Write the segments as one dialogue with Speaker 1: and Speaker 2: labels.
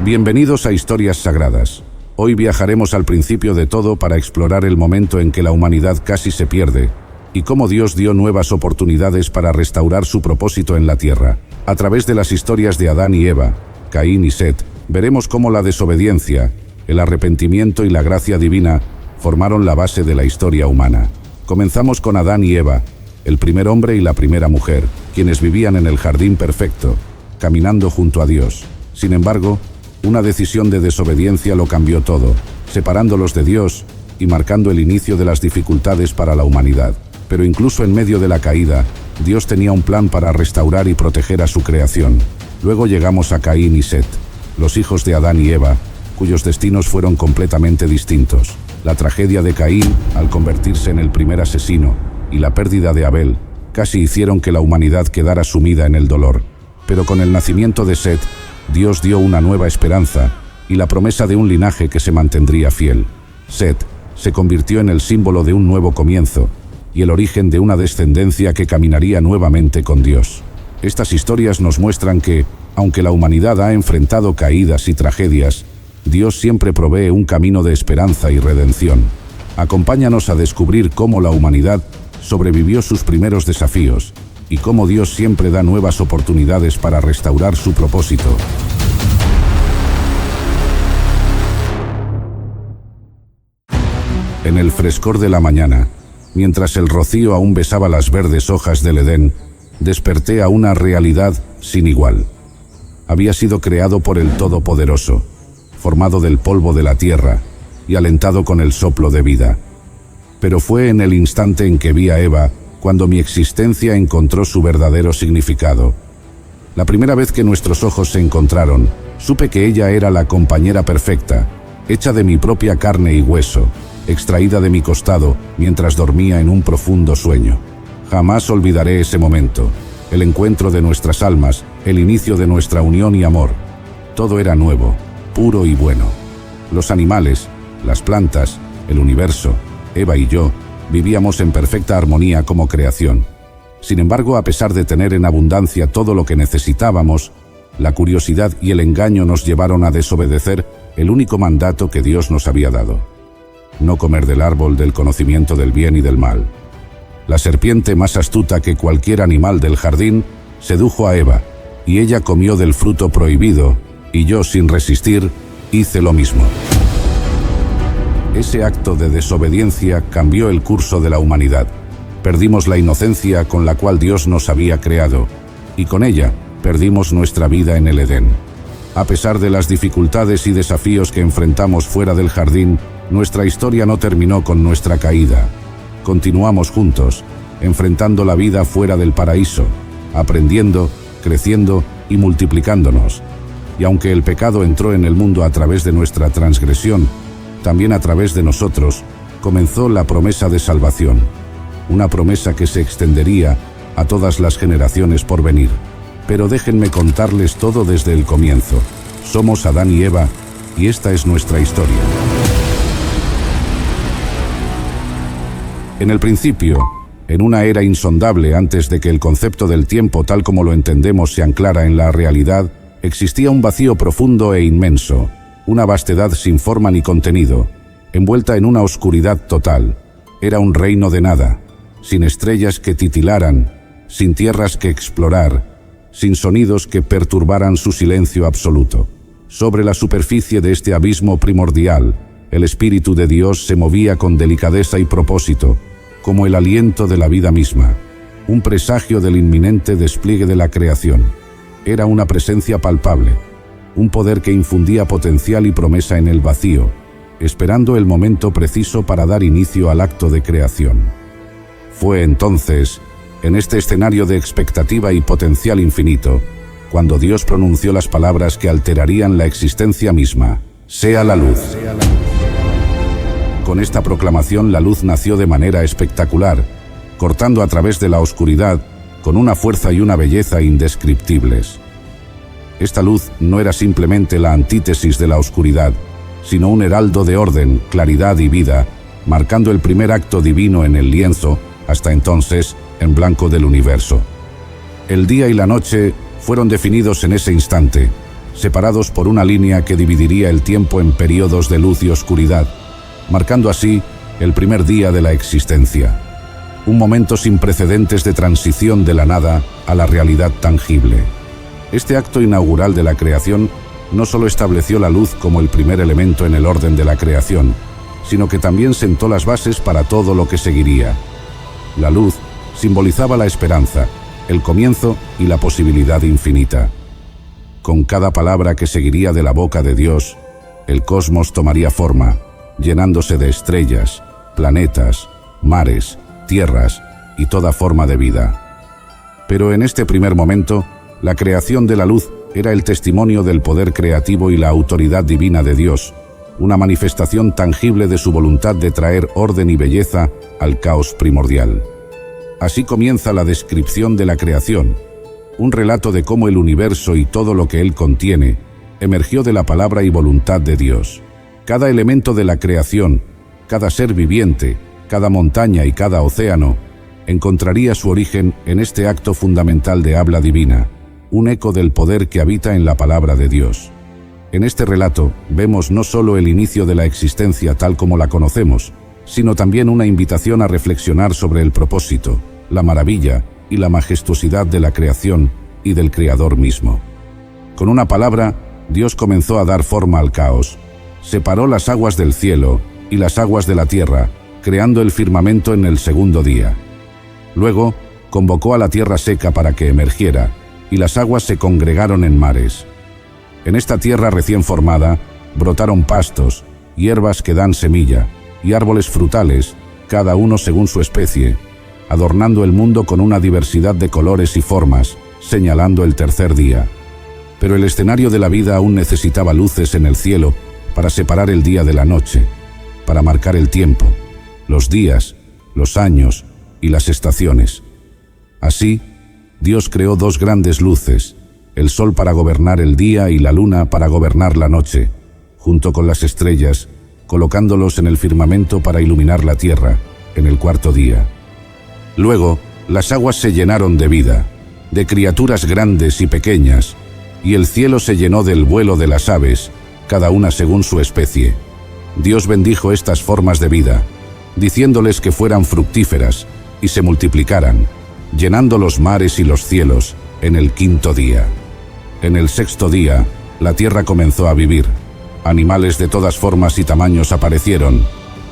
Speaker 1: Bienvenidos a Historias Sagradas. Hoy viajaremos al principio de todo para explorar el momento en que la humanidad casi se pierde y cómo Dios dio nuevas oportunidades para restaurar su propósito en la tierra. A través de las historias de Adán y Eva, Caín y Set, veremos cómo la desobediencia, el arrepentimiento y la gracia divina formaron la base de la historia humana. Comenzamos con Adán y Eva, el primer hombre y la primera mujer, quienes vivían en el jardín perfecto, caminando junto a Dios. Sin embargo, una decisión de desobediencia lo cambió todo, separándolos de Dios y marcando el inicio de las dificultades para la humanidad. Pero incluso en medio de la caída, Dios tenía un plan para restaurar y proteger a su creación. Luego llegamos a Caín y Set, los hijos de Adán y Eva, cuyos destinos fueron completamente distintos. La tragedia de Caín, al convertirse en el primer asesino, y la pérdida de Abel, casi hicieron que la humanidad quedara sumida en el dolor. Pero con el nacimiento de Set, Dios dio una nueva esperanza y la promesa de un linaje que se mantendría fiel. Set se convirtió en el símbolo de un nuevo comienzo y el origen de una descendencia que caminaría nuevamente con Dios. Estas historias nos muestran que, aunque la humanidad ha enfrentado caídas y tragedias, Dios siempre provee un camino de esperanza y redención. Acompáñanos a descubrir cómo la humanidad sobrevivió sus primeros desafíos y cómo Dios siempre da nuevas oportunidades para restaurar su propósito. En el frescor de la mañana, mientras el rocío aún besaba las verdes hojas del Edén, desperté a una realidad sin igual. Había sido creado por el Todopoderoso, formado del polvo de la tierra y alentado con el soplo de vida. Pero fue en el instante en que vi a Eva cuando mi existencia encontró su verdadero significado. La primera vez que nuestros ojos se encontraron, supe que ella era la compañera perfecta, hecha de mi propia carne y hueso, extraída de mi costado mientras dormía en un profundo sueño. Jamás olvidaré ese momento, el encuentro de nuestras almas, el inicio de nuestra unión y amor. Todo era nuevo, puro y bueno. Los animales, las plantas, el universo, Eva y yo, vivíamos en perfecta armonía como creación. Sin embargo, a pesar de tener en abundancia todo lo que necesitábamos, la curiosidad y el engaño nos llevaron a desobedecer el único mandato que Dios nos había dado: no comer del árbol del conocimiento del bien y del mal. La serpiente, más astuta que cualquier animal del jardín, sedujo a Eva, y ella comió del fruto prohibido, y yo, sin resistir, hice lo mismo. Ese acto de desobediencia cambió el curso de la humanidad. Perdimos la inocencia con la cual Dios nos había creado, y con ella perdimos nuestra vida en el Edén. A pesar de las dificultades y desafíos que enfrentamos fuera del jardín, nuestra historia no terminó con nuestra caída. Continuamos juntos, enfrentando la vida fuera del paraíso, aprendiendo, creciendo y multiplicándonos. Y aunque el pecado entró en el mundo a través de nuestra transgresión, también a través de nosotros comenzó la promesa de salvación, una promesa que se extendería a todas las generaciones por venir. Pero déjenme contarles todo desde el comienzo. Somos Adán y Eva, y esta es nuestra historia. En el principio, en una era insondable antes de que el concepto del tiempo tal como lo entendemos se anclara en la realidad, existía un vacío profundo e inmenso, una vastedad sin forma ni contenido, envuelta en una oscuridad total. Era un reino de nada, sin estrellas que titilaran, sin tierras que explorar, sin sonidos que perturbaran su silencio absoluto. Sobre la superficie de este abismo primordial, el Espíritu de Dios se movía con delicadeza y propósito, como el aliento de la vida misma, un presagio del inminente despliegue de la creación. Era una presencia palpable, un poder que infundía potencial y promesa en el vacío, esperando el momento preciso para dar inicio al acto de creación. Fue entonces, en este escenario de expectativa y potencial infinito, cuando Dios pronunció las palabras que alterarían la existencia misma: «Sea la luz». Con esta proclamación, la luz nació de manera espectacular, cortando a través de la oscuridad con una fuerza y una belleza indescriptibles. Esta luz no era simplemente la antítesis de la oscuridad, sino un heraldo de orden, claridad y vida, marcando el primer acto divino en el lienzo, hasta entonces, en blanco del universo. El día y la noche fueron definidos en ese instante, separados por una línea que dividiría el tiempo en periodos de luz y oscuridad, marcando así el primer día de la existencia. Un momento sin precedentes de transición de la nada a la realidad tangible. Este acto inaugural de la creación no solo estableció la luz como el primer elemento en el orden de la creación, sino que también sentó las bases para todo lo que seguiría. La luz simbolizaba la esperanza, el comienzo y la posibilidad infinita. Con cada palabra que seguiría de la boca de Dios, el cosmos tomaría forma, llenándose de estrellas, planetas, mares, tierras y toda forma de vida. Pero en este primer momento, la creación de la luz era el testimonio del poder creativo y la autoridad divina de Dios, una manifestación tangible de su voluntad de traer orden y belleza al caos primordial. Así comienza la descripción de la creación, un relato de cómo el universo y todo lo que él contiene emergió de la palabra y voluntad de Dios. Cada elemento de la creación, cada ser viviente, cada montaña y cada océano, encontraría su origen en este acto fundamental de habla divina, un eco del poder que habita en la palabra de Dios. En este relato vemos no solo el inicio de la existencia tal como la conocemos, sino también una invitación a reflexionar sobre el propósito, la maravilla y la majestuosidad de la creación y del Creador mismo. Con una palabra, Dios comenzó a dar forma al caos. Separó las aguas del cielo y las aguas de la tierra, creando el firmamento en el segundo día. Luego, convocó a la tierra seca para que emergiera, y las aguas se congregaron en mares. En esta tierra recién formada, brotaron pastos, hierbas que dan semilla, y árboles frutales, cada uno según su especie, adornando el mundo con una diversidad de colores y formas, señalando el tercer día. Pero el escenario de la vida aún necesitaba luces en el cielo para separar el día de la noche, para marcar el tiempo, los días, los años y las estaciones. Así, Dios creó dos grandes luces, el sol para gobernar el día y la luna para gobernar la noche, junto con las estrellas, colocándolos en el firmamento para iluminar la tierra, en el cuarto día. Luego, las aguas se llenaron de vida, de criaturas grandes y pequeñas, y el cielo se llenó del vuelo de las aves, cada una según su especie. Dios bendijo estas formas de vida, diciéndoles que fueran fructíferas y se multiplicaran, llenando los mares y los cielos en el quinto día. En el sexto día, la tierra comenzó a vivir. Animales de todas formas y tamaños aparecieron,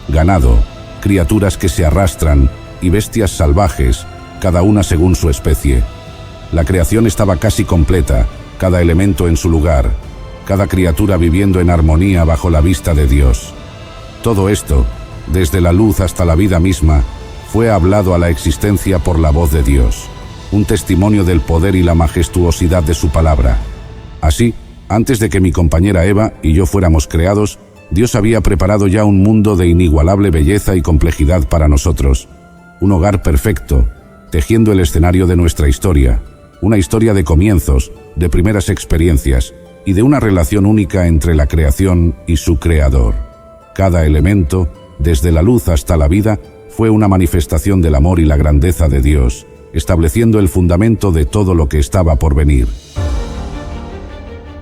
Speaker 1: ganado, criaturas que se arrastran y bestias salvajes, cada una según su especie. La creación estaba casi completa, cada elemento en su lugar, cada criatura viviendo en armonía bajo la vista de Dios. Todo esto, desde la luz hasta la vida misma, fue hablado a la existencia por la voz de Dios, un testimonio del poder y la majestuosidad de su palabra. Así, antes de que mi compañera Eva y yo fuéramos creados, Dios había preparado ya un mundo de inigualable belleza y complejidad para nosotros, un hogar perfecto, tejiendo el escenario de nuestra historia, una historia de comienzos, de primeras experiencias y de una relación única entre la creación y su creador. Cada elemento, desde la luz hasta la vida, fue una manifestación del amor y la grandeza de Dios, estableciendo el fundamento de todo lo que estaba por venir.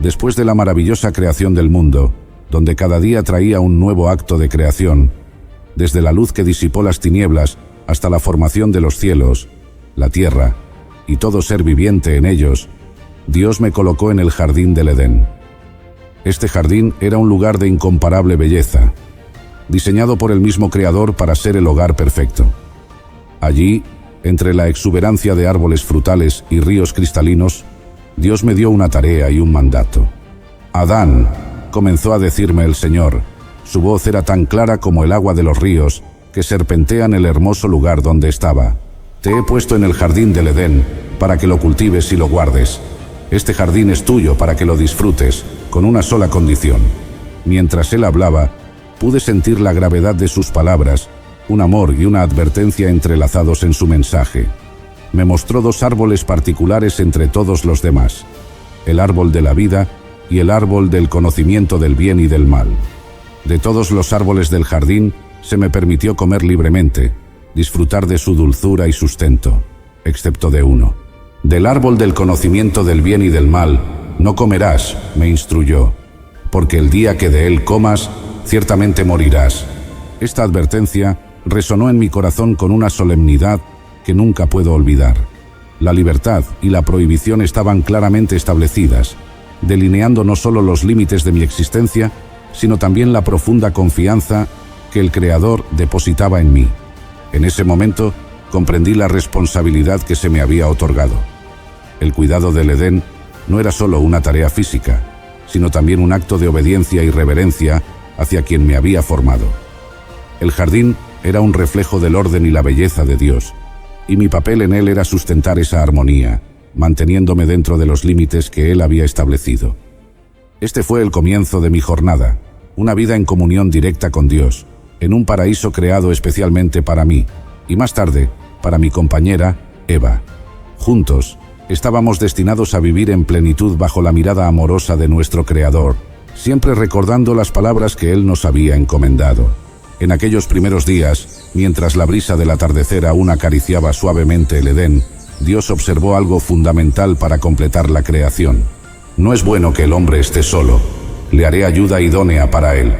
Speaker 1: Después de la maravillosa creación del mundo, donde cada día traía un nuevo acto de creación, desde la luz que disipó las tinieblas hasta la formación de los cielos, la tierra y todo ser viviente en ellos, Dios me colocó en el jardín del Edén. Este jardín era un lugar de incomparable belleza, diseñado por el mismo Creador para ser el hogar perfecto. Allí, entre la exuberancia de árboles frutales y ríos cristalinos, Dios me dio una tarea y un mandato. «Adán», comenzó a decirme el Señor, su voz era tan clara como el agua de los ríos que serpentean el hermoso lugar donde estaba. «Te he puesto en el jardín del Edén para que lo cultives y lo guardes. Este jardín es tuyo para que lo disfrutes, con una sola condición». Mientras él hablaba, pude sentir la gravedad de sus palabras, un amor y una advertencia entrelazados en su mensaje. Me mostró dos árboles particulares entre todos los demás, el árbol de la vida y el árbol del conocimiento del bien y del mal. De todos los árboles del jardín se me permitió comer libremente, disfrutar de su dulzura y sustento, excepto de uno. Del árbol del conocimiento del bien y del mal no comerás, me instruyó, porque el día que de él comas, ciertamente morirás. Esta advertencia resonó en mi corazón con una solemnidad que nunca puedo olvidar. La libertad y la prohibición estaban claramente establecidas, delineando no solo los límites de mi existencia, sino también la profunda confianza que el Creador depositaba en mí. En ese momento comprendí la responsabilidad que se me había otorgado. El cuidado del Edén no era solo una tarea física, sino también un acto de obediencia y reverencia hacia quien me había formado. El jardín era un reflejo del orden y la belleza de Dios, y mi papel en él era sustentar esa armonía, manteniéndome dentro de los límites que Él había establecido. Este fue el comienzo de mi jornada, una vida en comunión directa con Dios, en un paraíso creado especialmente para mí, y más tarde, para mi compañera, Eva. Juntos, estábamos destinados a vivir en plenitud bajo la mirada amorosa de nuestro Creador, siempre recordando las palabras que Él nos había encomendado. En aquellos primeros días, mientras la brisa del atardecer aún acariciaba suavemente el Edén, Dios observó algo fundamental para completar la creación. No es bueno que el hombre esté solo, le haré ayuda idónea para él.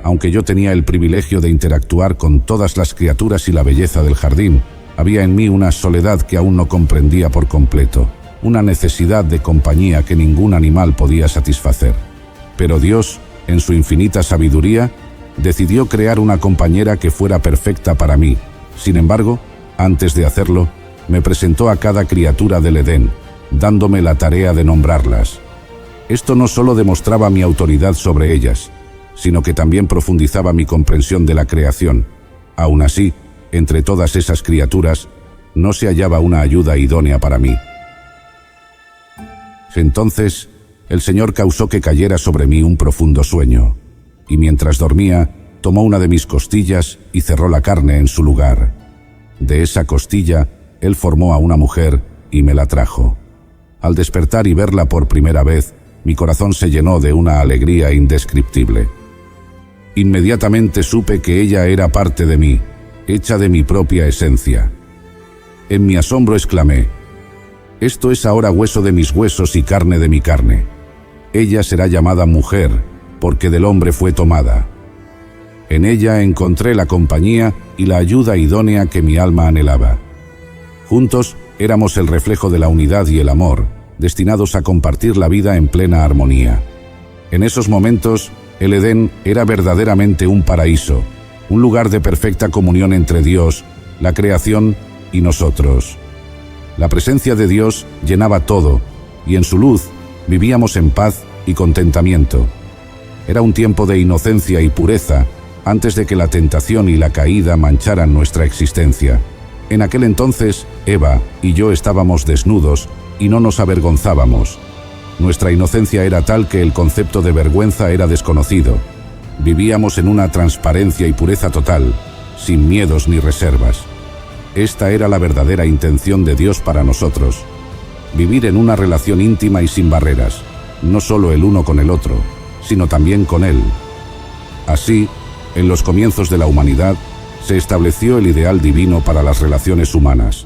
Speaker 1: Aunque yo tenía el privilegio de interactuar con todas las criaturas y la belleza del jardín, había en mí una soledad que aún no comprendía por completo, una necesidad de compañía que ningún animal podía satisfacer. Pero Dios, en su infinita sabiduría, decidió crear una compañera que fuera perfecta para mí. Sin embargo, antes de hacerlo, me presentó a cada criatura del Edén, dándome la tarea de nombrarlas. Esto no solo demostraba mi autoridad sobre ellas, sino que también profundizaba mi comprensión de la creación. Aún así, entre todas esas criaturas, no se hallaba una ayuda idónea para mí. Entonces, el Señor causó que cayera sobre mí un profundo sueño, y mientras dormía, tomó una de mis costillas y cerró la carne en su lugar. De esa costilla, Él formó a una mujer y me la trajo. Al despertar y verla por primera vez, mi corazón se llenó de una alegría indescriptible. Inmediatamente supe que ella era parte de mí, hecha de mi propia esencia. En mi asombro exclamé: «Esto es ahora hueso de mis huesos y carne de mi carne. Ella será llamada mujer, porque del hombre fue tomada». En ella encontré la compañía y la ayuda idónea que mi alma anhelaba. Juntos éramos el reflejo de la unidad y el amor, destinados a compartir la vida en plena armonía. En esos momentos, el Edén era verdaderamente un paraíso, un lugar de perfecta comunión entre Dios, la creación y nosotros. La presencia de Dios llenaba todo, y en su luz vivíamos en paz y contentamiento. Era un tiempo de inocencia y pureza, antes de que la tentación y la caída mancharan nuestra existencia. En aquel entonces, Eva y yo estábamos desnudos y no nos avergonzábamos. Nuestra inocencia era tal que el concepto de vergüenza era desconocido. Vivíamos en una transparencia y pureza total, sin miedos ni reservas. Esta era la verdadera intención de Dios para nosotros: vivir en una relación íntima y sin barreras, no solo el uno con el otro, sino también con Él. Así, en los comienzos de la humanidad, se estableció el ideal divino para las relaciones humanas: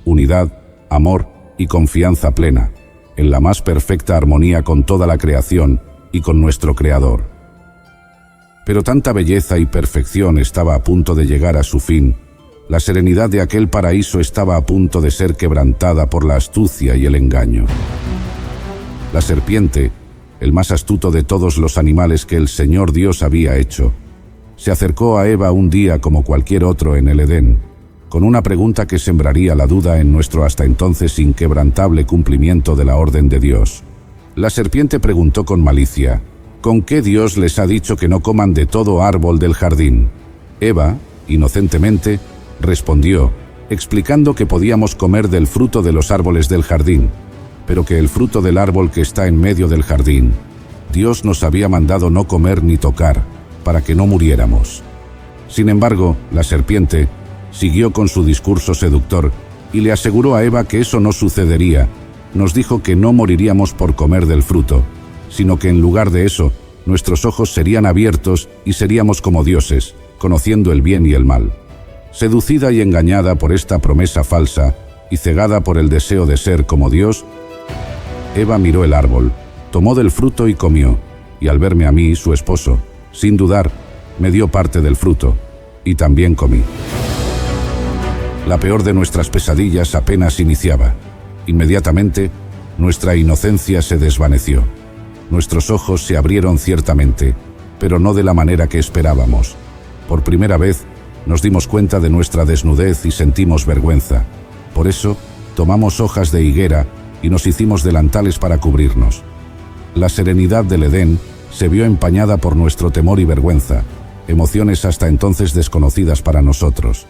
Speaker 1: unidad, amor y confianza plena, en la más perfecta armonía con toda la creación y con nuestro Creador. Pero tanta belleza y perfección estaba a punto de llegar a su fin. La serenidad de aquel paraíso estaba a punto de ser quebrantada por la astucia y el engaño. La serpiente, el más astuto de todos los animales que el Señor Dios había hecho, se acercó a Eva un día como cualquier otro en el Edén, con una pregunta que sembraría la duda en nuestro hasta entonces inquebrantable cumplimiento de la orden de Dios. La serpiente preguntó con malicia: ¿con qué Dios les ha dicho que no coman de todo árbol del jardín? Eva, inocentemente, respondió, explicando que podíamos comer del fruto de los árboles del jardín, pero que el fruto del árbol que está en medio del jardín, Dios nos había mandado no comer ni tocar, para que no muriéramos. Sin embargo, la serpiente siguió con su discurso seductor y le aseguró a Eva que eso no sucedería. Nos dijo que no moriríamos por comer del fruto, sino que en lugar de eso, nuestros ojos serían abiertos y seríamos como dioses, conociendo el bien y el mal. Seducida y engañada por esta promesa falsa y cegada por el deseo de ser como Dios, Eva miró el árbol, Tomó del fruto y comió, y al verme a mí, su esposo, sin dudar, me dio parte del fruto, y también comí. La peor de nuestras pesadillas apenas iniciaba. Inmediatamente, nuestra inocencia se desvaneció. Nuestros ojos se abrieron ciertamente, pero no de la manera que esperábamos. Por primera vez, nos dimos cuenta de nuestra desnudez y sentimos vergüenza. Por eso, tomamos hojas de higuera y nos hicimos delantales para cubrirnos. La serenidad del Edén se vio empañada por nuestro temor y vergüenza, emociones hasta entonces desconocidas para nosotros.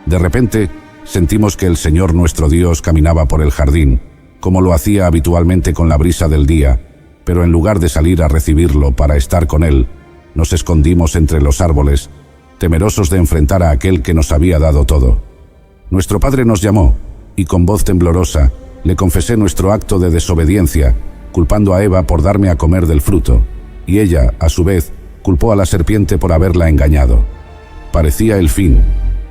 Speaker 1: De repente, sentimos que el Señor nuestro Dios caminaba por el jardín, como lo hacía habitualmente con la brisa del día, pero en lugar de salir a recibirlo para estar con Él, nos escondimos entre los árboles, temerosos de enfrentar a aquel que nos había dado todo. Nuestro Padre nos llamó, y con voz temblorosa, le confesé nuestro acto de desobediencia, culpando a Eva por darme a comer del fruto, y ella, a su vez, culpó a la serpiente por haberla engañado. Parecía el fin.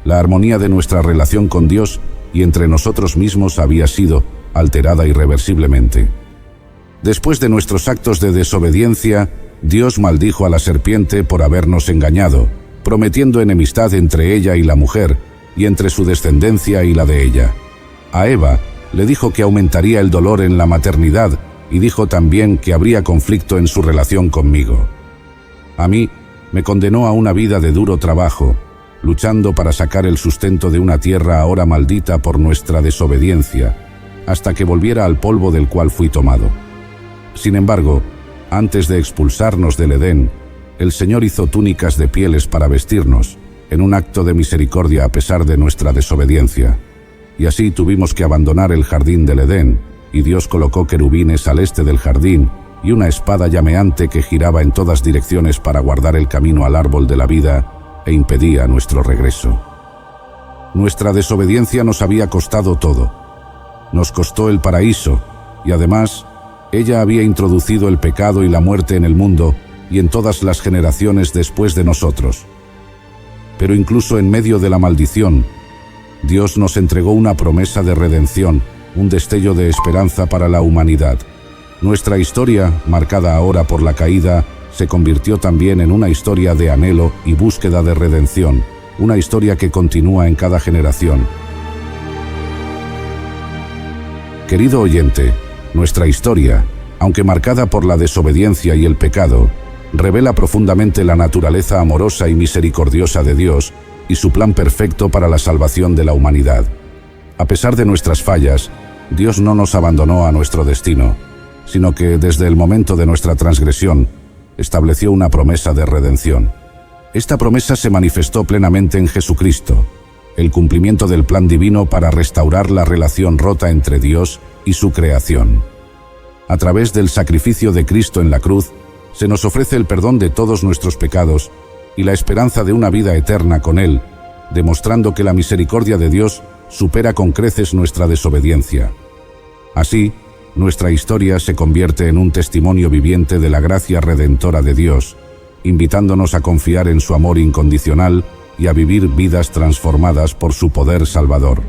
Speaker 1: La armonía de nuestra relación con Dios y entre nosotros mismos había sido alterada irreversiblemente. Después de nuestros actos de desobediencia, Dios maldijo a la serpiente por habernos engañado, prometiendo enemistad entre ella y la mujer, y entre su descendencia y la de ella. A Eva le dijo que aumentaría el dolor en la maternidad, y dijo también que habría conflicto en su relación conmigo. A mí me condenó a una vida de duro trabajo, luchando para sacar el sustento de una tierra ahora maldita por nuestra desobediencia, hasta que volviera al polvo del cual fui tomado. Sin embargo, antes de expulsarnos del Edén, el Señor hizo túnicas de pieles para vestirnos, en un acto de misericordia a pesar de nuestra desobediencia. Y así tuvimos que abandonar el jardín del Edén, y Dios colocó querubines al este del jardín y una espada llameante que giraba en todas direcciones para guardar el camino al árbol de la vida e impedía nuestro regreso. Nuestra desobediencia nos había costado todo. Nos costó el paraíso, y además, ella había introducido el pecado y la muerte en el mundo y en todas las generaciones después de nosotros. Pero incluso en medio de la maldición, Dios nos entregó una promesa de redención, un destello de esperanza para la humanidad. Nuestra historia, marcada ahora por la caída, se convirtió también en una historia de anhelo y búsqueda de redención, una historia que continúa en cada generación. Querido oyente, nuestra historia, aunque marcada por la desobediencia y el pecado, revela profundamente la naturaleza amorosa y misericordiosa de Dios y su plan perfecto para la salvación de la humanidad. A pesar de nuestras fallas, Dios no nos abandonó a nuestro destino, sino que desde el momento de nuestra transgresión, estableció una promesa de redención. Esta promesa se manifestó plenamente en Jesucristo, el cumplimiento del plan divino para restaurar la relación rota entre Dios y su creación. A través del sacrificio de Cristo en la cruz, se nos ofrece el perdón de todos nuestros pecados y la esperanza de una vida eterna con Él, demostrando que la misericordia de Dios supera con creces nuestra desobediencia. Así, nuestra historia se convierte en un testimonio viviente de la gracia redentora de Dios, invitándonos a confiar en su amor incondicional y a vivir vidas transformadas por su poder salvador.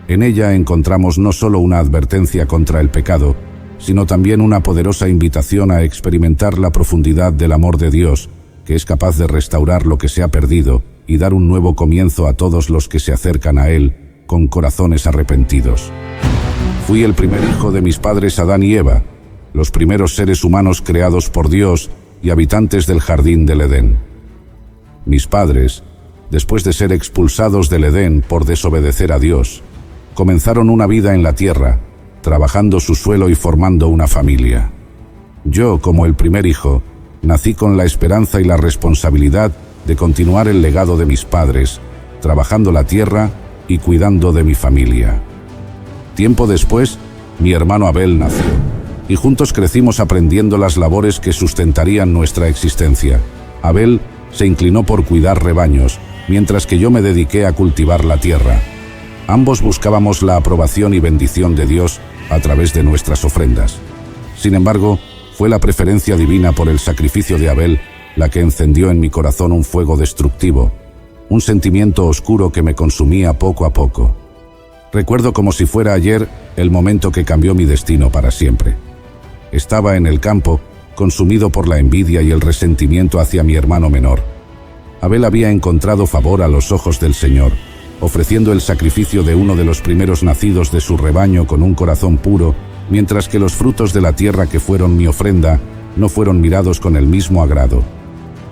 Speaker 1: En ella encontramos no solo una advertencia contra el pecado, sino también una poderosa invitación a experimentar la profundidad del amor de Dios, que es capaz de restaurar lo que se ha perdido y dar un nuevo comienzo a todos los que se acercan a Él con corazones arrepentidos. Fui el primer hijo de mis padres Adán y Eva, los primeros seres humanos creados por Dios y habitantes del jardín del Edén. Mis padres, después de ser expulsados del Edén por desobedecer a Dios, comenzaron una vida en la tierra, trabajando su suelo y formando una familia. Yo, como el primer hijo, nací con la esperanza y la responsabilidad de continuar el legado de mis padres, trabajando la tierra y cuidando de mi familia. Tiempo después, mi hermano Abel nació, y juntos crecimos aprendiendo las labores que sustentarían nuestra existencia. Abel se inclinó por cuidar rebaños, mientras que yo me dediqué a cultivar la tierra. Ambos buscábamos la aprobación y bendición de Dios a través de nuestras ofrendas. Sin embargo, fue la preferencia divina por el sacrificio de Abel la que encendió en mi corazón un fuego destructivo, un sentimiento oscuro que me consumía poco a poco. Recuerdo como si fuera ayer el momento que cambió mi destino para siempre. Estaba en el campo, consumido por la envidia y el resentimiento hacia mi hermano menor. Abel había encontrado favor a los ojos del Señor, ofreciendo el sacrificio de uno de los primeros nacidos de su rebaño con un corazón puro, mientras que los frutos de la tierra que fueron mi ofrenda no fueron mirados con el mismo agrado.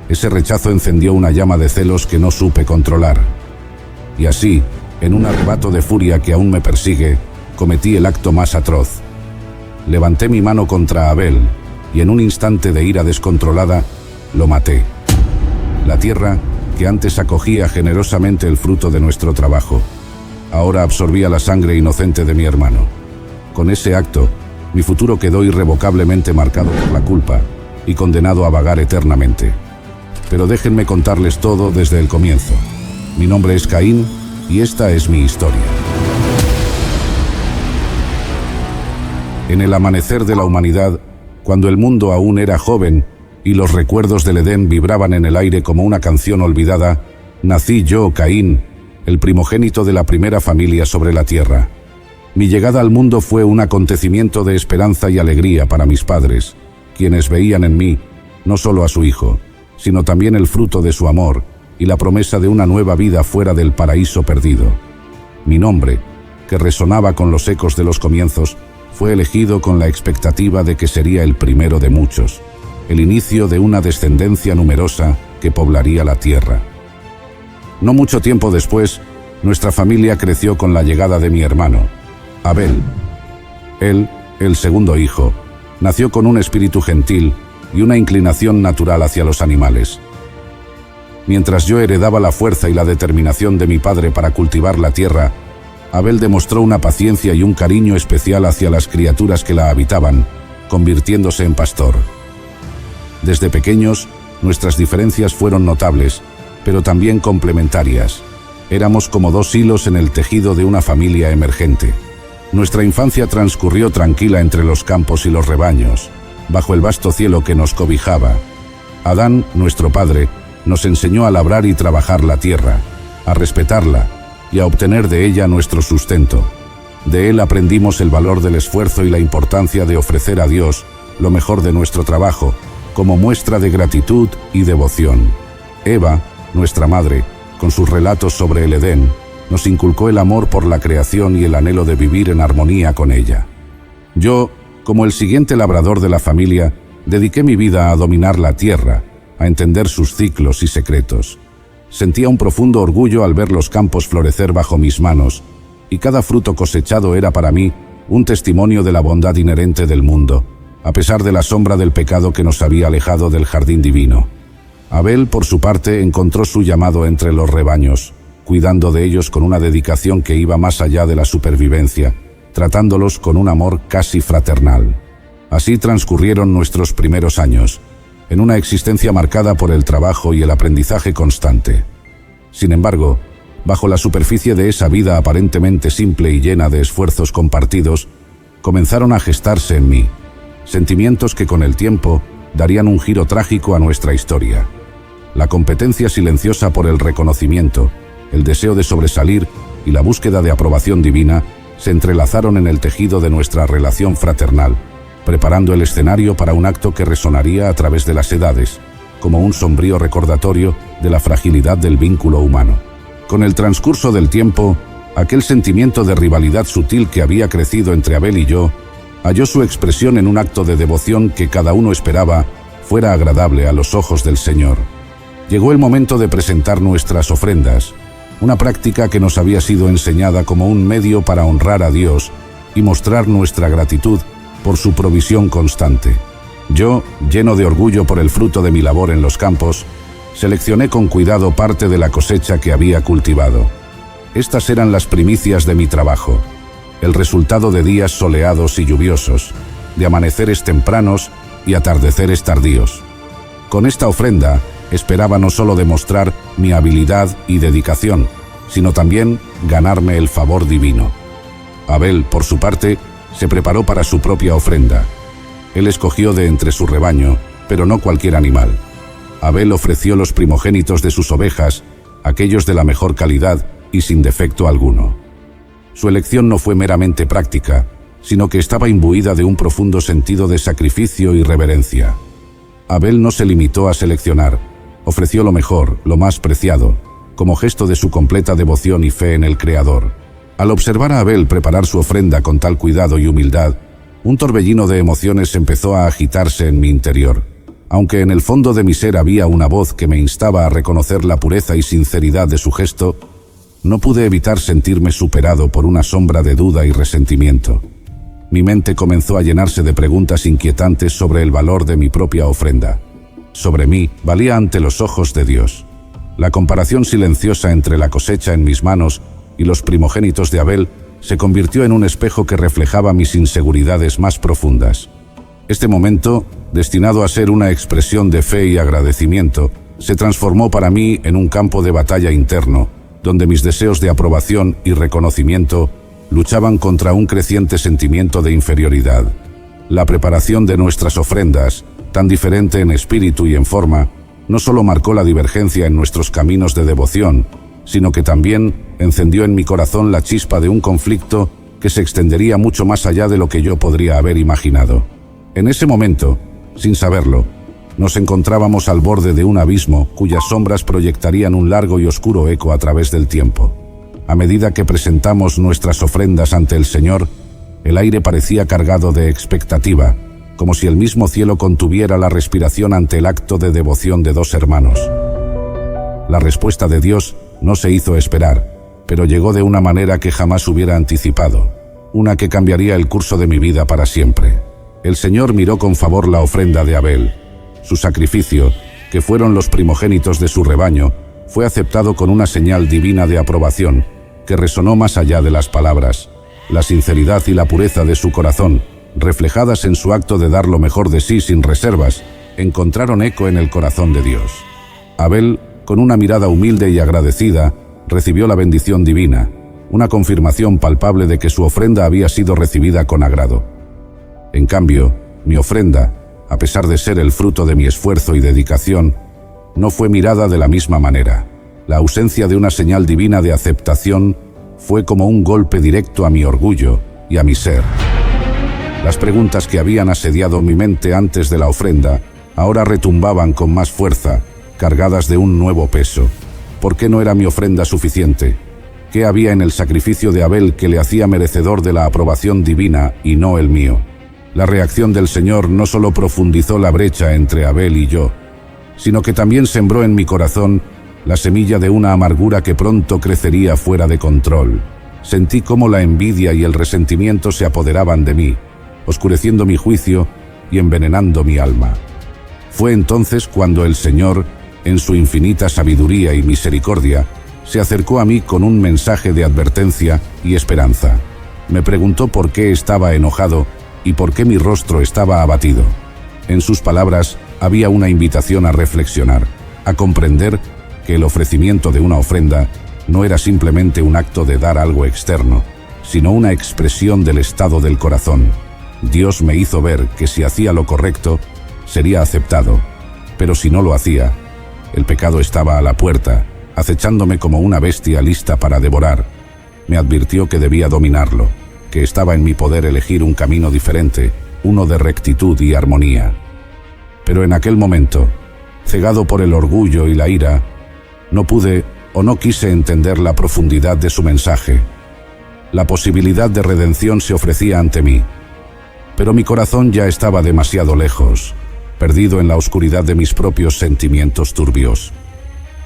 Speaker 1: Ese rechazo encendió una llama de celos que no supe controlar. Y así, en un arrebato de furia que aún me persigue, cometí el acto más atroz. Levanté mi mano contra Abel y en un instante de ira descontrolada, lo maté. La tierra, que antes acogía generosamente el fruto de nuestro trabajo, ahora absorbía la sangre inocente de mi hermano. Con ese acto, mi futuro quedó irrevocablemente marcado por la culpa y condenado a vagar eternamente. Pero déjenme contarles todo desde el comienzo. Mi nombre es Caín y esta es mi historia. En el amanecer de la humanidad, cuando el mundo aún era joven y los recuerdos del Edén vibraban en el aire como una canción olvidada, nací yo, Caín, el primogénito de la primera familia sobre la tierra. Mi llegada al mundo fue un acontecimiento de esperanza y alegría para mis padres, quienes veían en mí no solo a su hijo, sino también el fruto de su amor y la promesa de una nueva vida fuera del paraíso perdido. Mi nombre, que resonaba con los ecos de los comienzos, fue elegido con la expectativa de que sería el primero de muchos, el inicio de una descendencia numerosa que poblaría la tierra. No mucho tiempo después, nuestra familia creció con la llegada de mi hermano, Abel. Él, el segundo hijo, nació con un espíritu gentil y una inclinación natural hacia los animales. Mientras yo heredaba la fuerza y la determinación de mi padre para cultivar la tierra, Abel demostró una paciencia y un cariño especial hacia las criaturas que la habitaban, convirtiéndose en pastor. Desde pequeños, nuestras diferencias fueron notables, pero también complementarias. Éramos como dos hilos en el tejido de una familia emergente. Nuestra infancia transcurrió tranquila entre los campos y los rebaños, bajo el vasto cielo que nos cobijaba. Adán, nuestro padre, nos enseñó a labrar y trabajar la tierra, a respetarla y a obtener de ella nuestro sustento. De él aprendimos el valor del esfuerzo y la importancia de ofrecer a Dios lo mejor de nuestro trabajo, como muestra de gratitud y devoción. Eva, nuestra madre, con sus relatos sobre el Edén, nos inculcó el amor por la creación y el anhelo de vivir en armonía con ella. Yo, como el siguiente labrador de la familia, dediqué mi vida a dominar la tierra, a entender sus ciclos y secretos. Sentía un profundo orgullo al ver los campos florecer bajo mis manos, y cada fruto cosechado era para mí un testimonio de la bondad inherente del mundo, a pesar de la sombra del pecado que nos había alejado del jardín divino. Abel, por su parte, encontró su llamado entre los rebaños, cuidando de ellos con una dedicación que iba más allá de la supervivencia, tratándolos con un amor casi fraternal. Así transcurrieron nuestros primeros años, en una existencia marcada por el trabajo y el aprendizaje constante. Sin embargo, bajo la superficie de esa vida aparentemente simple y llena de esfuerzos compartidos, comenzaron a gestarse en mí sentimientos que con el tiempo darían un giro trágico a nuestra historia. La competencia silenciosa por el reconocimiento, el deseo de sobresalir y la búsqueda de aprobación divina se entrelazaron en el tejido de nuestra relación fraternal, preparando el escenario para un acto que resonaría a través de las edades, como un sombrío recordatorio de la fragilidad del vínculo humano. Con el transcurso del tiempo, aquel sentimiento de rivalidad sutil que había crecido entre Abel y yo, halló su expresión en un acto de devoción que cada uno esperaba fuera agradable a los ojos del Señor. Llegó el momento de presentar nuestras ofrendas, una práctica que nos había sido enseñada como un medio para honrar a Dios y mostrar nuestra gratitud por su provisión constante. Yo, lleno de orgullo por el fruto de mi labor en los campos, seleccioné con cuidado parte de la cosecha que había cultivado. Estas eran las primicias de mi trabajo, el resultado de días soleados y lluviosos, de amaneceres tempranos y atardeceres tardíos. Con esta ofrenda, esperaba no solo demostrar mi habilidad y dedicación, sino también ganarme el favor divino. Abel, por su parte, se preparó para su propia ofrenda. Él escogió de entre su rebaño, pero no cualquier animal. Abel ofreció los primogénitos de sus ovejas, aquellos de la mejor calidad y sin defecto alguno. Su elección no fue meramente práctica, sino que estaba imbuida de un profundo sentido de sacrificio y reverencia. Abel no se limitó a seleccionar, ofreció lo mejor, lo más preciado, como gesto de su completa devoción y fe en el Creador. Al observar a Abel preparar su ofrenda con tal cuidado y humildad, un torbellino de emociones empezó a agitarse en mi interior. Aunque en el fondo de mi ser había una voz que me instaba a reconocer la pureza y sinceridad de su gesto, no pude evitar sentirme superado por una sombra de duda y resentimiento. Mi mente comenzó a llenarse de preguntas inquietantes sobre el valor de mi propia ofrenda. Sobre mí, valía ante los ojos de Dios. La comparación silenciosa entre la cosecha en mis manos y los primogénitos de Abel se convirtió en un espejo que reflejaba mis inseguridades más profundas. Este momento, destinado a ser una expresión de fe y agradecimiento, se transformó para mí en un campo de batalla interno, donde mis deseos de aprobación y reconocimiento luchaban contra un creciente sentimiento de inferioridad. La preparación de nuestras ofrendas, tan diferente en espíritu y en forma, no solo marcó la divergencia en nuestros caminos de devoción, sino que también encendió en mi corazón la chispa de un conflicto que se extendería mucho más allá de lo que yo podría haber imaginado. En ese momento, sin saberlo, nos encontrábamos al borde de un abismo cuyas sombras proyectarían un largo y oscuro eco a través del tiempo. A medida que presentamos nuestras ofrendas ante el Señor, el aire parecía cargado de expectativa, como si el mismo cielo contuviera la respiración ante el acto de devoción de dos hermanos. La respuesta de Dios no se hizo esperar, pero llegó de una manera que jamás hubiera anticipado, una que cambiaría el curso de mi vida para siempre. El Señor miró con favor la ofrenda de Abel. Su sacrificio, que fueron los primogénitos de su rebaño, fue aceptado con una señal divina de aprobación, que resonó más allá de las palabras. La sinceridad y la pureza de su corazón, reflejadas en su acto de dar lo mejor de sí sin reservas, encontraron eco en el corazón de Dios. Abel, con una mirada humilde y agradecida, recibió la bendición divina, una confirmación palpable de que su ofrenda había sido recibida con agrado. En cambio, mi ofrenda, a pesar de ser el fruto de mi esfuerzo y dedicación, no fue mirada de la misma manera. La ausencia de una señal divina de aceptación fue como un golpe directo a mi orgullo y a mi ser. Las preguntas que habían asediado mi mente antes de la ofrenda ahora retumbaban con más fuerza, cargadas de un nuevo peso. ¿Por qué no era mi ofrenda suficiente? ¿Qué había en el sacrificio de Abel que le hacía merecedor de la aprobación divina y no el mío? La reacción del Señor no solo profundizó la brecha entre Abel y yo, sino que también sembró en mi corazón la semilla de una amargura que pronto crecería fuera de control. Sentí cómo la envidia y el resentimiento se apoderaban de mí, oscureciendo mi juicio y envenenando mi alma. Fue entonces cuando el Señor, en su infinita sabiduría y misericordia, se acercó a mí con un mensaje de advertencia y esperanza. Me preguntó por qué estaba enojado y por qué mi rostro estaba abatido. En sus palabras había una invitación a reflexionar, a comprender que el ofrecimiento de una ofrenda no era simplemente un acto de dar algo externo, sino una expresión del estado del corazón. Dios me hizo ver que si hacía lo correcto, sería aceptado, pero si no lo hacía, el pecado estaba a la puerta, acechándome como una bestia lista para devorar. Me advirtió que debía dominarlo, que estaba en mi poder elegir un camino diferente, uno de rectitud y armonía. Pero en aquel momento, cegado por el orgullo y la ira, no pude o no quise entender la profundidad de su mensaje. La posibilidad de redención se ofrecía ante mí, pero mi corazón ya estaba demasiado lejos, perdido en la oscuridad de mis propios sentimientos turbios.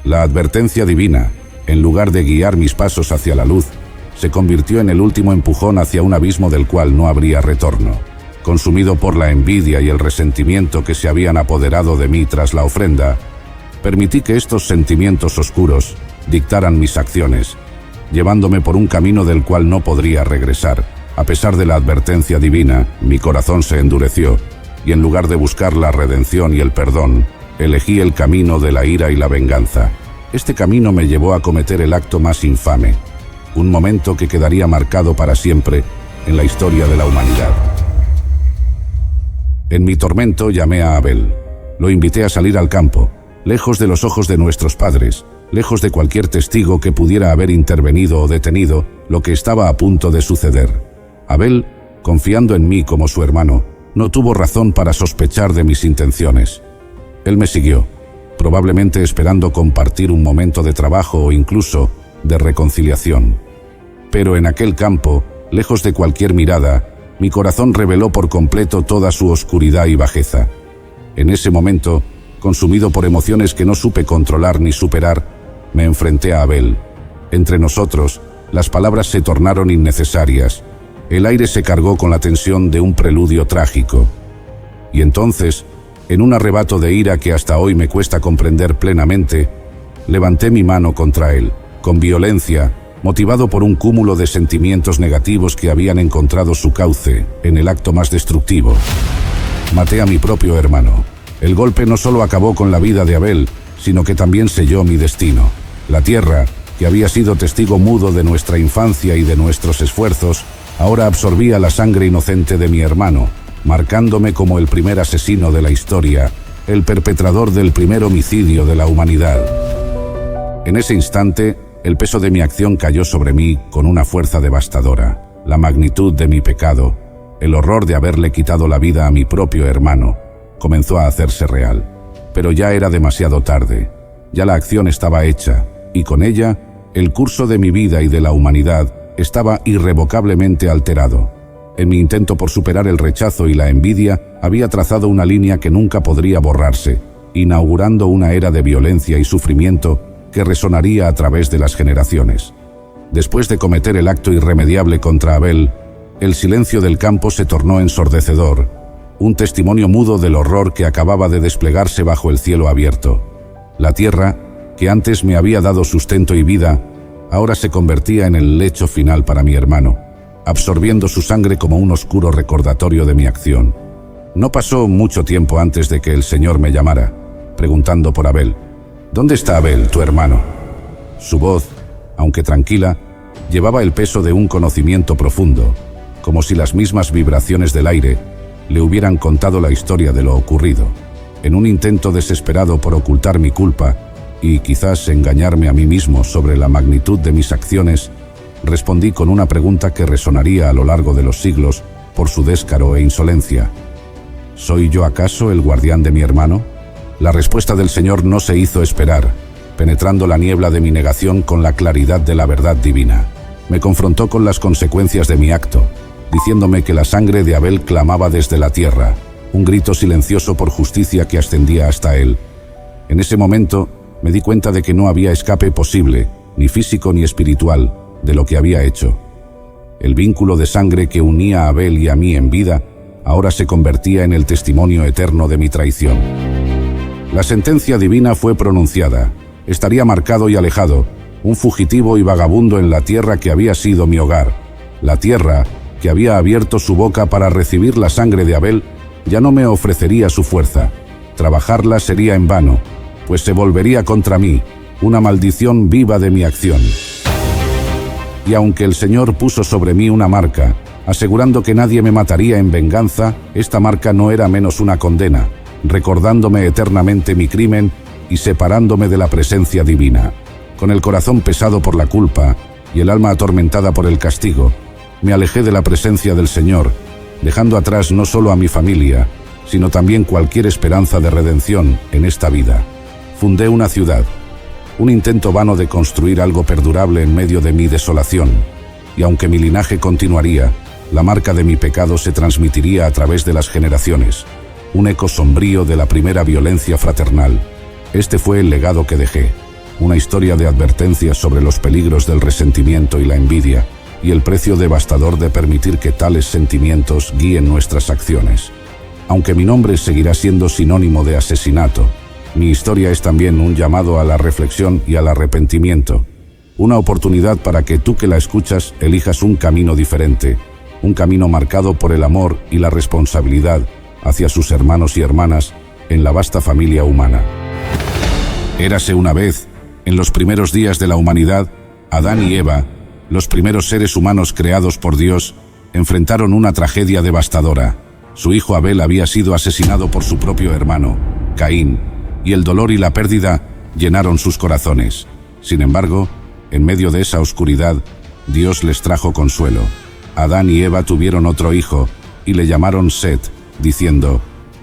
Speaker 1: La advertencia divina, en lugar de guiar mis pasos hacia la luz, se convirtió en el último empujón hacia un abismo del cual no habría retorno. Consumido por la envidia y el resentimiento que se habían apoderado de mí tras la ofrenda, permití que estos sentimientos oscuros dictaran mis acciones, llevándome por un camino del cual no podría regresar. A pesar de la advertencia divina, mi corazón se endureció, y en lugar de buscar la redención y el perdón, elegí el camino de la ira y la venganza. Este camino me llevó a cometer el acto más infame, un momento que quedaría marcado para siempre en la historia de la humanidad. En mi tormento llamé a Abel. Lo invité a salir al campo, lejos de los ojos de nuestros padres, lejos de cualquier testigo que pudiera haber intervenido o detenido lo que estaba a punto de suceder. Abel confiando en mí como su hermano, no tuvo razón para sospechar de mis intenciones. Él me siguió, probablemente esperando compartir un momento de trabajo o incluso de reconciliación. Pero en aquel campo, lejos de cualquier mirada, mi corazón reveló por completo toda su oscuridad y bajeza. En ese momento, consumido por emociones que no supe controlar ni superar, me enfrenté a Abel. Entre nosotros, las palabras se tornaron innecesarias. El aire se cargó con la tensión de un preludio trágico. Y entonces, en un arrebato de ira que hasta hoy me cuesta comprender plenamente, levanté mi mano contra él, con violencia, motivado por un cúmulo de sentimientos negativos que habían encontrado su cauce en el acto más destructivo. Maté a mi propio hermano. El golpe no solo acabó con la vida de Abel, sino que también selló mi destino. La tierra, que había sido testigo mudo de nuestra infancia y de nuestros esfuerzos, ahora absorbía la sangre inocente de mi hermano, marcándome como el primer asesino de la historia, el perpetrador del primer homicidio de la humanidad. En ese instante, el peso de mi acción cayó sobre mí con una fuerza devastadora. La magnitud de mi pecado, el horror de haberle quitado la vida a mi propio hermano, comenzó a hacerse real. Pero ya era demasiado tarde. Ya la acción estaba hecha, y con ella, el curso de mi vida y de la humanidad estaba irrevocablemente alterado. En mi intento por superar el rechazo y la envidia, había trazado una línea que nunca podría borrarse, inaugurando una era de violencia y sufrimiento que resonaría a través de las generaciones. Después de cometer el acto irremediable contra Abel, el silencio del campo se tornó ensordecedor, un testimonio mudo del horror que acababa de desplegarse bajo el cielo abierto. La tierra, que antes me había dado sustento y vida, ahora se convertía en el lecho final para mi hermano, absorbiendo su sangre como un oscuro recordatorio de mi acción. No pasó mucho tiempo antes de que el Señor me llamara, preguntando por Abel. ¿Dónde está Abel, tu hermano? Su voz, aunque tranquila, llevaba el peso de un conocimiento profundo, como si las mismas vibraciones del aire le hubieran contado la historia de lo ocurrido. En un intento desesperado por ocultar mi culpa y quizás engañarme a mí mismo sobre la magnitud de mis acciones, respondí con una pregunta que resonaría a lo largo de los siglos por su descaro e insolencia. ¿Soy yo acaso el guardián de mi hermano? La respuesta del Señor no se hizo esperar, penetrando la niebla de mi negación con la claridad de la verdad divina. Me confrontó con las consecuencias de mi acto, diciéndome que la sangre de Abel clamaba desde la tierra, un grito silencioso por justicia que ascendía hasta él. En ese momento me di cuenta de que no había escape posible, ni físico ni espiritual, de lo que había hecho. El vínculo de sangre que unía a Abel y a mí en vida, ahora se convertía en el testimonio eterno de mi traición. La sentencia divina fue pronunciada. Estaría marcado y alejado, un fugitivo y vagabundo en la tierra que había sido mi hogar. La tierra, que había abierto su boca para recibir la sangre de Abel, ya no me ofrecería su fuerza. Trabajarla sería en vano, pues se volvería contra mí, una maldición viva de mi acción. Y aunque el Señor puso sobre mí una marca, asegurando que nadie me mataría en venganza, esta marca no era menos una condena, recordándome eternamente mi crimen y separándome de la presencia divina. Con el corazón pesado por la culpa y el alma atormentada por el castigo, me alejé de la presencia del Señor, dejando atrás no solo a mi familia, sino también cualquier esperanza de redención en esta vida. Fundé una ciudad, un intento vano de construir algo perdurable en medio de mi desolación, y aunque mi linaje continuaría, la marca de mi pecado se transmitiría a través de las generaciones, un eco sombrío de la primera violencia fraternal. Este fue el legado que dejé, una historia de advertencias sobre los peligros del resentimiento y la envidia, y el precio devastador de permitir que tales sentimientos guíen nuestras acciones. Aunque mi nombre seguirá siendo sinónimo de asesinato, mi historia es también un llamado a la reflexión y al arrepentimiento, una oportunidad para que tú que la escuchas elijas un camino diferente, un camino marcado por el amor y la responsabilidad hacia sus hermanos y hermanas en la vasta familia humana. Érase una vez, en los primeros días de la humanidad, Adán y Eva, los primeros seres humanos creados por Dios, enfrentaron una tragedia devastadora. Su hijo Abel había sido asesinado por su propio hermano, Caín, y el dolor y la pérdida llenaron sus corazones. Sin embargo, en medio de esa oscuridad, Dios les trajo consuelo. Adán y Eva tuvieron otro hijo, y le llamaron Set, diciendo: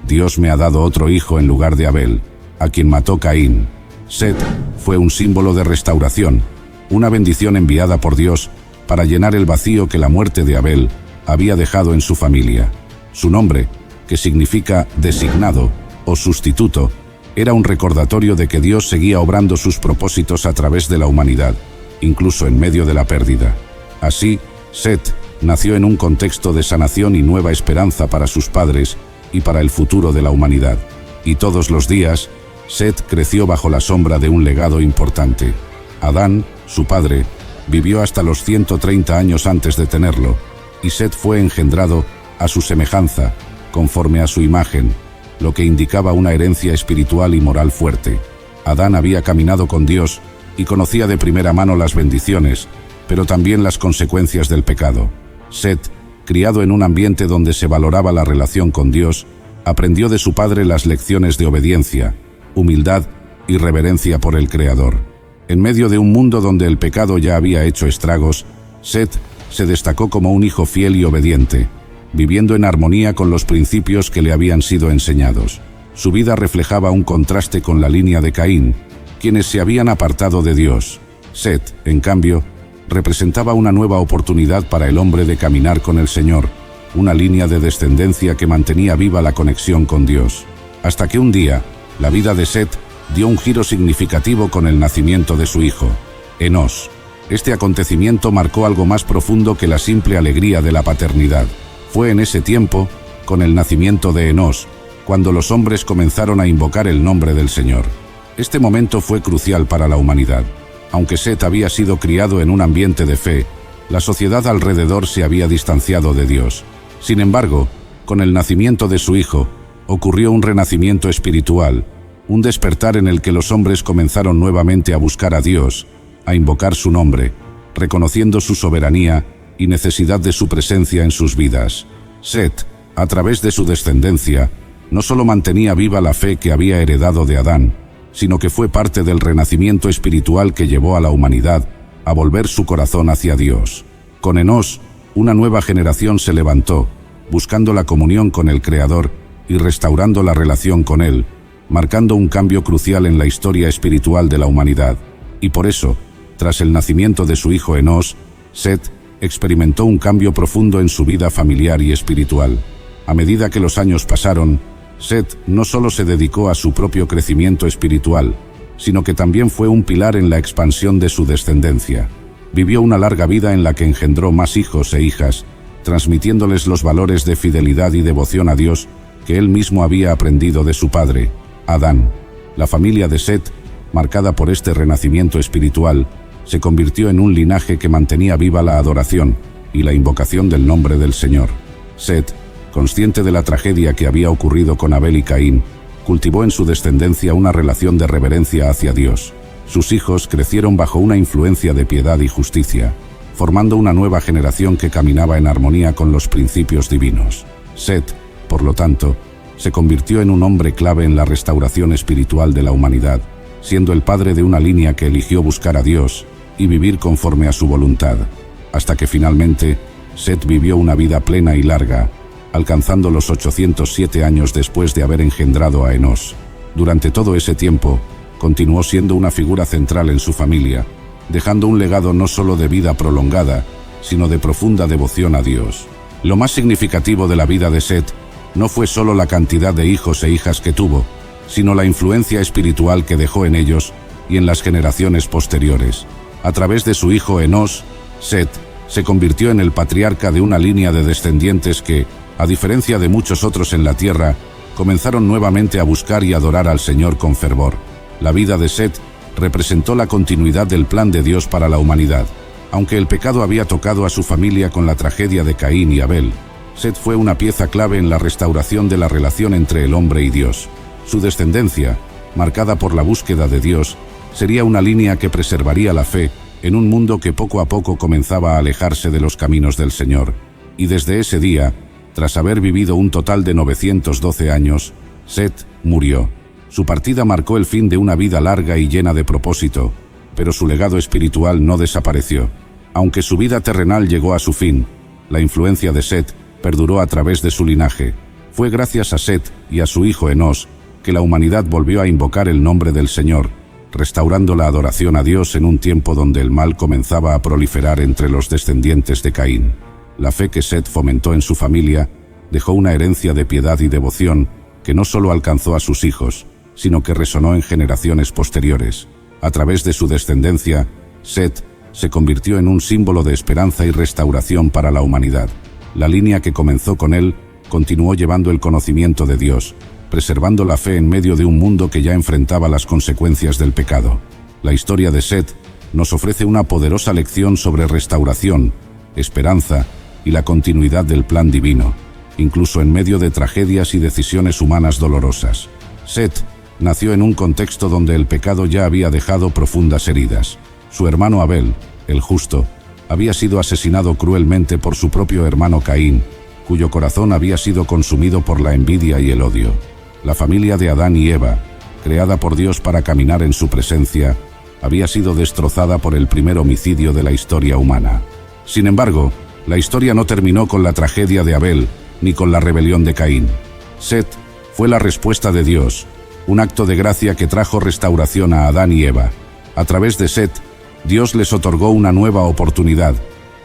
Speaker 1: Dios me ha dado otro hijo en lugar de Abel, a quien mató Caín. Set fue un símbolo de restauración, una bendición enviada por Dios para llenar el vacío que la muerte de Abel había dejado en su familia. Su nombre, que significa designado o sustituto, era un recordatorio de que Dios seguía obrando sus propósitos a través de la humanidad, incluso en medio de la pérdida. Así, Set nació en un contexto de sanación y nueva esperanza para sus padres y para el futuro de la humanidad. Y todos los días, Set creció bajo la sombra de un legado importante. Adán, su padre, vivió hasta los 130 años antes de tenerlo, y Set fue engendrado a su semejanza, conforme a su imagen, lo que indicaba una herencia espiritual y moral fuerte. Adán había caminado con Dios y conocía de primera mano las bendiciones, pero también las consecuencias del pecado. Set, criado en un ambiente donde se valoraba la relación con Dios, aprendió de su padre las lecciones de obediencia, humildad y reverencia por el Creador. En medio de un mundo donde el pecado ya había hecho estragos, Set se destacó como un hijo fiel y obediente, viviendo en armonía con los principios que le habían sido enseñados. Su vida reflejaba un contraste con la línea de Caín, quienes se habían apartado de Dios. Set, en cambio, representaba una nueva oportunidad para el hombre de caminar con el Señor, una línea de descendencia que mantenía viva la conexión con Dios. Hasta que un día, la vida de Set dio un giro significativo con el nacimiento de su hijo, Enos. Este acontecimiento marcó algo más profundo que la simple alegría de la paternidad. Fue en ese tiempo, con el nacimiento de Enos, cuando los hombres comenzaron a invocar el nombre del Señor. Este momento fue crucial para la humanidad. Aunque Set había sido criado en un ambiente de fe, la sociedad alrededor se había distanciado de Dios. Sin embargo, con el nacimiento de su hijo, ocurrió un renacimiento espiritual, un despertar en el que los hombres comenzaron nuevamente a buscar a Dios, a invocar su nombre, reconociendo su soberanía y necesidad de su presencia en sus vidas. Set, a través de su descendencia, no solo mantenía viva la fe que había heredado de Adán, sino que fue parte del renacimiento espiritual que llevó a la humanidad a volver su corazón hacia Dios. Con Enos, una nueva generación se levantó, buscando la comunión con el Creador y restaurando la relación con Él, marcando un cambio crucial en la historia espiritual de la humanidad. Y por eso, tras el nacimiento de su hijo Enos, Set experimentó un cambio profundo en su vida familiar y espiritual. A medida que los años pasaron, Set no solo se dedicó a su propio crecimiento espiritual, sino que también fue un pilar en la expansión de su descendencia. Vivió una larga vida en la que engendró más hijos e hijas, transmitiéndoles los valores de fidelidad y devoción a Dios que él mismo había aprendido de su padre, Adán. La familia de Set, marcada por este renacimiento espiritual, se convirtió en un linaje que mantenía viva la adoración y la invocación del nombre del Señor. Set, consciente de la tragedia que había ocurrido con Abel y Caín, cultivó en su descendencia una relación de reverencia hacia Dios. Sus hijos crecieron bajo una influencia de piedad y justicia, formando una nueva generación que caminaba en armonía con los principios divinos. Set, por lo tanto, se convirtió en un hombre clave en la restauración espiritual de la humanidad, siendo el padre de una línea que eligió buscar a Dios y vivir conforme a su voluntad, hasta que finalmente Set vivió una vida plena y larga, alcanzando los 807 años después de haber engendrado a Enos. Durante todo ese tiempo, continuó siendo una figura central en su familia, dejando un legado no solo de vida prolongada, sino de profunda devoción a Dios. Lo más significativo de la vida de Set no fue solo la cantidad de hijos e hijas que tuvo, sino la influencia espiritual que dejó en ellos y en las generaciones posteriores. A través de su hijo Enos, Set se convirtió en el patriarca de una línea de descendientes que, a diferencia de muchos otros en la tierra, comenzaron nuevamente a buscar y adorar al Señor con fervor. La vida de Set representó la continuidad del plan de Dios para la humanidad. Aunque el pecado había tocado a su familia con la tragedia de Caín y Abel, Set fue una pieza clave en la restauración de la relación entre el hombre y Dios. Su descendencia, marcada por la búsqueda de Dios, sería una línea que preservaría la fe en un mundo que poco a poco comenzaba a alejarse de los caminos del Señor. Y desde ese día, tras haber vivido un total de 912 años, Set murió. Su partida marcó el fin de una vida larga y llena de propósito, pero su legado espiritual no desapareció. Aunque su vida terrenal llegó a su fin, La influencia de Set perduró a través de su linaje. Fue gracias a Set y a su hijo Enos que la humanidad volvió a invocar el nombre del Señor, restaurando la adoración a Dios en un tiempo donde el mal comenzaba a proliferar entre los descendientes de Caín. La fe que Set fomentó en su familia dejó una herencia de piedad y devoción que no solo alcanzó a sus hijos, sino que resonó en generaciones posteriores. A través de su descendencia, Set se convirtió en un símbolo de esperanza y restauración para la humanidad. La línea que comenzó con él continuó llevando el conocimiento de Dios, preservando la fe en medio de un mundo que ya enfrentaba las consecuencias del pecado. La historia de Set nos ofrece una poderosa lección sobre restauración, esperanza y la continuidad del plan divino, incluso en medio de tragedias y decisiones humanas dolorosas. Set nació en un contexto donde el pecado ya había dejado profundas heridas. Su hermano Abel, el justo, había sido asesinado cruelmente por su propio hermano Caín, cuyo corazón había sido consumido por la envidia y el odio. La familia de Adán y Eva, creada por Dios para caminar en su presencia, había sido destrozada por el primer homicidio de la historia humana. Sin embargo, la historia no terminó con la tragedia de Abel, ni con la rebelión de Caín. Set fue la respuesta de Dios, un acto de gracia que trajo restauración a Adán y Eva. A través de Set, Dios les otorgó una nueva oportunidad,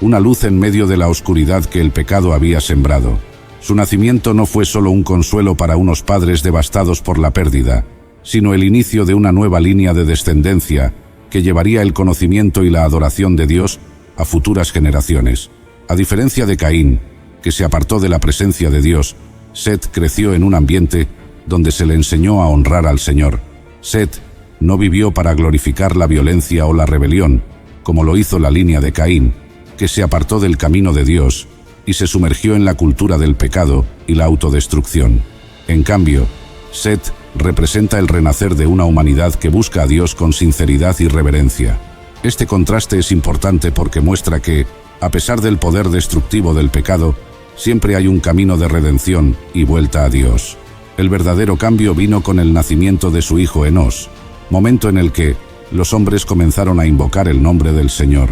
Speaker 1: una luz en medio de la oscuridad que el pecado había sembrado. Su nacimiento no fue solo un consuelo para unos padres devastados por la pérdida, sino el inicio de una nueva línea de descendencia que llevaría el conocimiento y la adoración de Dios a futuras generaciones. A diferencia de Caín, que se apartó de la presencia de Dios, Set creció en un ambiente donde se le enseñó a honrar al Señor. Set no vivió para glorificar la violencia o la rebelión, como lo hizo la línea de Caín, que se apartó del camino de Dios y se sumergió en la cultura del pecado y la autodestrucción. En cambio, Set representa el renacer de una humanidad que busca a Dios con sinceridad y reverencia. Este contraste es importante porque muestra que, a pesar del poder destructivo del pecado, siempre hay un camino de redención y vuelta a Dios. El verdadero cambio vino con el nacimiento de su hijo Enos, momento en el que los hombres comenzaron a invocar el nombre del Señor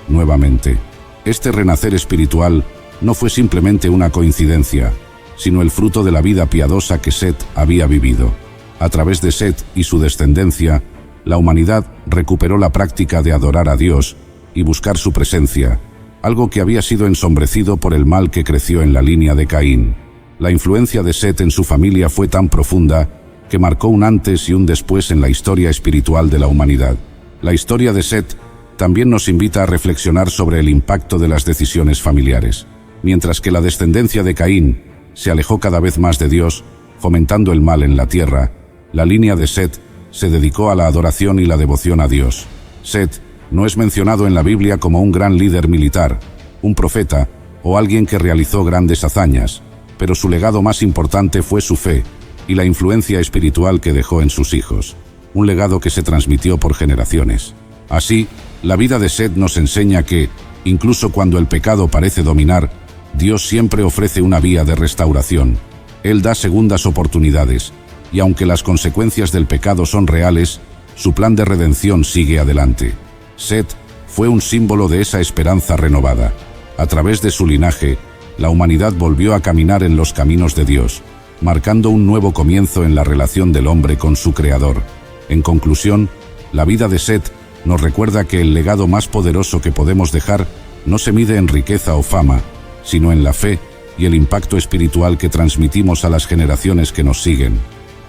Speaker 1: nuevamente. Este renacer espiritual no fue simplemente una coincidencia, sino el fruto de la vida piadosa que Set había vivido. A través de Set y su descendencia, la humanidad recuperó la práctica de adorar a Dios y buscar su presencia, algo que había sido ensombrecido por el mal que creció en la línea de Caín. La influencia de Set en su familia fue tan profunda que marcó un antes y un después en la historia espiritual de la humanidad. La historia de Set también nos invita a reflexionar sobre el impacto de las decisiones familiares. Mientras que la descendencia de Caín se alejó cada vez más de Dios, fomentando el mal en la tierra, la línea de Set se dedicó a la adoración y la devoción a Dios. Set no es mencionado en la Biblia como un gran líder militar, un profeta o alguien que realizó grandes hazañas, pero su legado más importante fue su fe y la influencia espiritual que dejó en sus hijos, un legado que se transmitió por generaciones. Así, la vida de Set nos enseña que, incluso cuando el pecado parece dominar, Dios siempre ofrece una vía de restauración. Él da segundas oportunidades, y aunque las consecuencias del pecado son reales, su plan de redención sigue adelante. Set fue un símbolo de esa esperanza renovada. A través de su linaje, la humanidad volvió a caminar en los caminos de Dios, marcando un nuevo comienzo en la relación del hombre con su Creador. En conclusión, la vida de Set nos recuerda que el legado más poderoso que podemos dejar no se mide en riqueza o fama, sino en la fe y el impacto espiritual que transmitimos a las generaciones que nos siguen.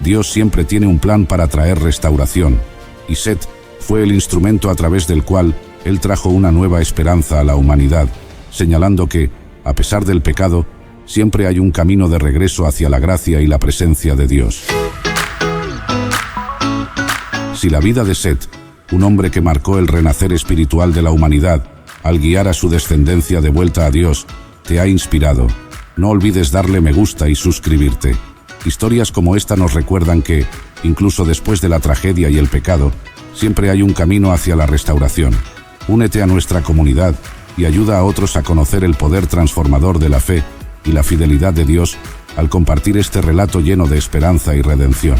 Speaker 1: Dios siempre tiene un plan para traer restauración, y Set fue el instrumento a través del cual Él trajo una nueva esperanza a la humanidad, señalando que, a pesar del pecado, siempre hay un camino de regreso hacia la gracia y la presencia de Dios. Si la vida de Set, un hombre que marcó el renacer espiritual de la humanidad, al guiar a su descendencia de vuelta a Dios, te ha inspirado, no olvides darle me gusta y suscribirte. Historias como esta nos recuerdan que, incluso después de la tragedia y el pecado, siempre hay un camino hacia la restauración. Únete a nuestra comunidad y ayuda a otros a conocer el poder transformador de la fe y la fidelidad de Dios al compartir este relato lleno de esperanza y redención.